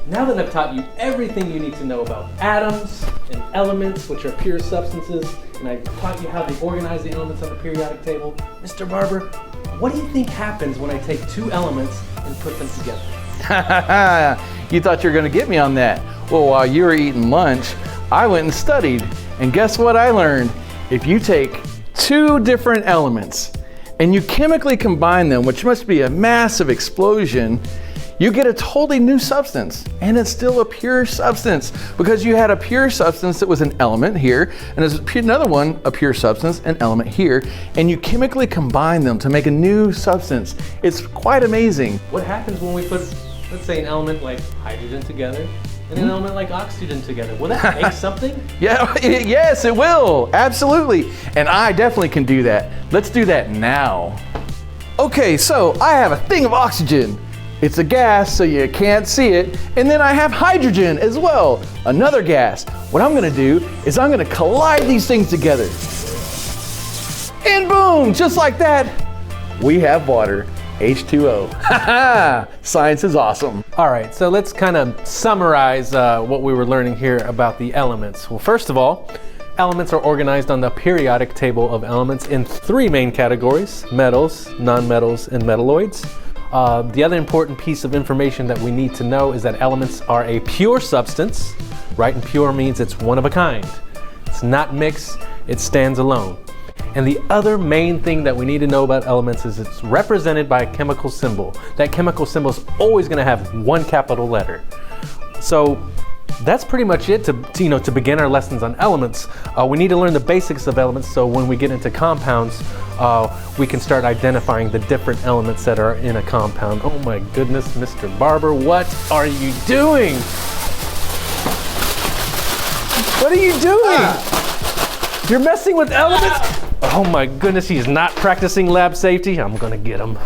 Now that I've taught you everything you need to know about atoms and elements, which are pure substances, and I've taught you how they organize the elements on the periodic table, Mr. Barber, what do you think happens when I take two elements and put them together? You thought you were going to get me on that. Well, while you were eating lunch, I went and studied, and guess what I learned? If you take two different elements and you chemically combine them, which must be a massive explosion, you get a totally new substance, and it's still a pure substance because you had a pure substance that was an element here, and there's another one, a pure substance, an element here, and you chemically combine them to make a new substance. It's quite amazing. What happens when we put, let's say, an element like hydrogen together and an element like oxygen together? Will that make something? Yeah, yes, it will, absolutely. And I definitely can do that. Let's do that now. Okay, so I have a thing of oxygen. It's a gas, so you can't see it. And then I have hydrogen as well, another gas. What I'm gonna do is I'm gonna collide these things together. And boom, just like that, we have water, H2O. Science is awesome. All right, so let's kind of summarize what we were learning here about the elements. Well, first of all, elements are organized on the periodic table of elements in three main categories: metals, nonmetals, and metalloids. The other important piece of information that we need to know is that elements are a pure substance, right? And pure means it's one of a kind. It's not mixed, it stands alone. And the other main thing that we need to know about elements is it's represented by a chemical symbol. That chemical symbol is always going to have one capital letter. So that's pretty much it to begin our lessons on elements. We need to learn the basics of elements, so when we get into compounds, we can start identifying the different elements that are in a compound. Oh my goodness, Mr. Barber, what are you doing? What are you doing? You're messing with elements? Oh my goodness, he's not practicing lab safety. I'm gonna get him.